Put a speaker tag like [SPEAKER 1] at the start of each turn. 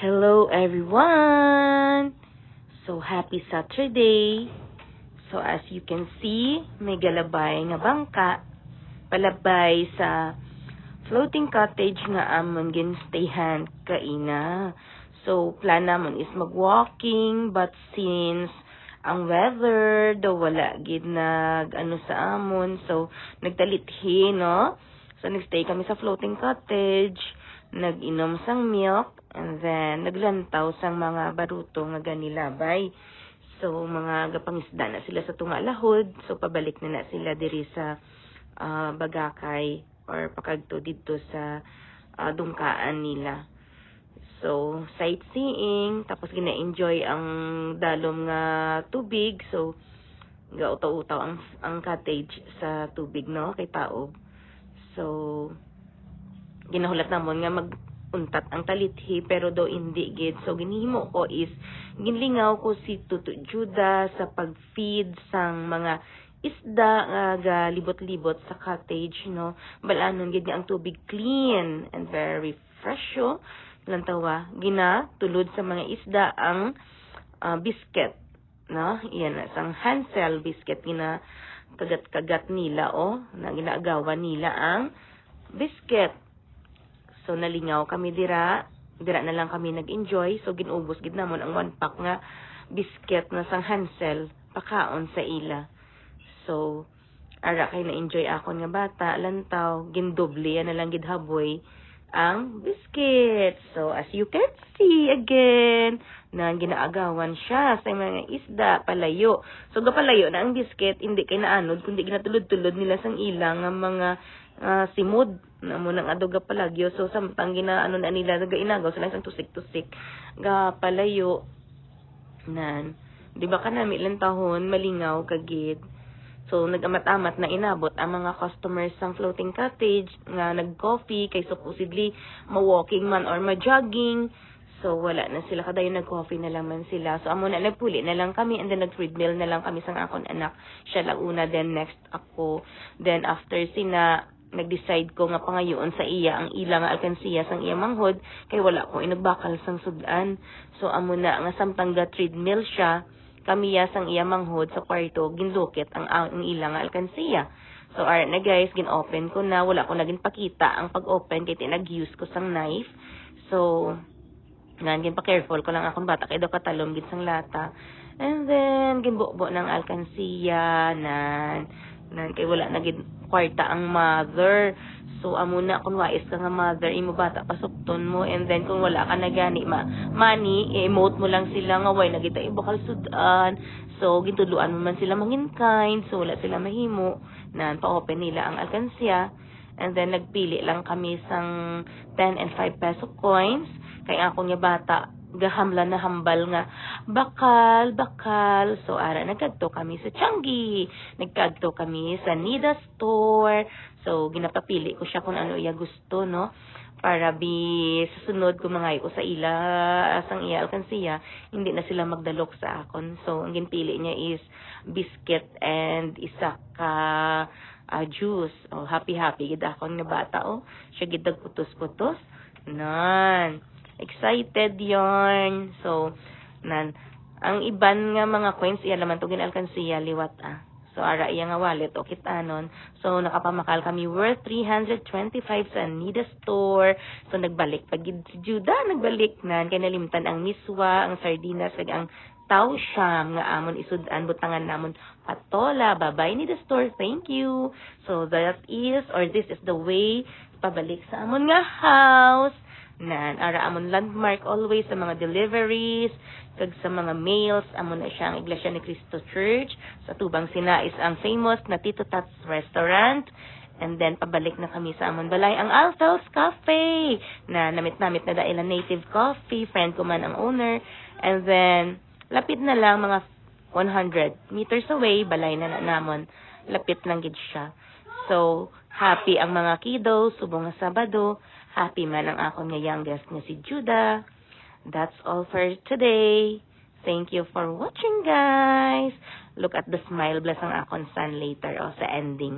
[SPEAKER 1] Hello everyone! So happy Saturday! So as you can see, may galabay nga bangka palabay sa floating cottage nga amon ginstayhan kaina. So plan namon is mag-walking, but since ang weather daw wala gid sa amon, so nagtalithi, no? So nagstay kami sa floating cottage, nag-inom sang milk, and then naglantaw sang mga baruto nga ganilabay. So mga gapangisda na sila sa tungalahod, so pabalik na sila diri sa Bagakay or pakadto dito sa dungkaan nila. So sightseeing, tapos gina-enjoy ang dalom nga tubig. So gautaw-utaw ang cottage sa tubig, no, kay taob. So ginahulat namon nga maguntat ang talithi, pero do hindi gid. So ginhimo ko is ginlingaw ko si Tutu Juda sa pag-feed sang mga isda nga libot-libot sa cottage, no. Balanon gid ang tubig clean and very fresh, oh. Lantawa gina tulod sa mga isda ang biscuit, no. Iyan na sang Hansel biscuit, gina kagat-kagat nila, oh, na ginaagawan nila ang biscuit. So nalingaw kami dira na lang kami nag-enjoy. So ginubos gid namon ang 1 pack nga biscuit na sang Hansel pakaon sa ila. So ara kay na-enjoy akon nga bata, lantaw gindoble na lang gid haboy ang biscuit. So as you can see again, na ginaagawan siya sa mga isda palayo. So gapalayo na ang biscuit, hindi kay naanod kundi ginatulod-tulod nila sang ilang nga mga simod na mo nang adoga palagyo. So samtang ginaano na nila nagainagaw sila sang tusik-tusik ga palayo nan, di ba kanami lang tahon malingaw kagid. So nagamat-amat na inabot ang mga customers sang floating cottage nga nag-coffee kay supposedly ma-walking man or ma-jogging. So wala na sila, kadayon nag-coffee na lang man sila. So amo na nagpuli na lang kami, and then nag-treadmill na lang kami sang akon anak. Siya lang una, then next ako. Then after sina nag-decide ko nga pangayoon sa iya ang ila nga alkansiya sang iya manghod, kay wala ko inagbakal sang sudan. So amo na nga samtang ga-treadmill siya, kami sang iya manghod sa kwarto ginlukit ang ila nga alkansiya. So alright na guys, gin-open ko na, wala ko na ginpakita ang pag-open kay tinag-use ko sang knife. So gin pa careful ko lang akong bata kay daw katalom gid sang lata. And then ginbubo ng alkansiya nan kay wala na gid kwarta ang mother. So amo na kun wais ka nga mother, imo bata pasukton mo, and then kung wala ka na gani money, i-emote mo lang sila nga way nagita ibakal sudan. So gintudluan mo man sila mangin kind, so wala sila mahimo nan pa-open nila ang alkansya. And then nagpili lang kami sang 10 and 5 peso coins, kay ako nga bata gahamla na hambal nga bakal. So ara nagkadto kami sa Changi, nagkadto kami sa Nida store. So ginapapili ko siya kung ano iya gusto, no, para susunod ko mangay ko sa ila sang iya alkansiya, hindi na sila magdalok sa akon. So ang ginpili niya is biscuit and isa ka juice. Oh, happy gid akon nga bata, oh. Siya gid putos-putos nan. Excited yon. So nan ang iban nga mga coins iya laman to ginalkansiya liwat So ara iya nga wallet o kitanon. So nakapamakal kami worth 325 sa Nida store. So nagbalik pagid si Juda, nagbalik nan kay nalimtan ang miswa, ang sardinas, kag ang tawsyam nga amon isudan butangan namon patola. Bye-bye Nida store, thank you. So that is, or this is the way pabalik sa amon nga house. Nan ara amon landmark always sa mga deliveries kag sa mga mails. Amon na siya ang Iglesia ni Cristo Church. Sa tubang sinais ang famous na Tito Tats Restaurant. And then pabalik na kami sa amon balay ang Alfels Cafe na namit-namit na dahil native coffee, friend ko man ang owner. And then lapit na lang mga 100 meters away balay na namon, lapit lang gid siya. So happy ang mga kiddos subong nga Sabado. Happy man ang akong nga youngest nga si Juda. That's all for today. Thank you for watching, guys. Look at the smile. Bless ang akong son later sa ending.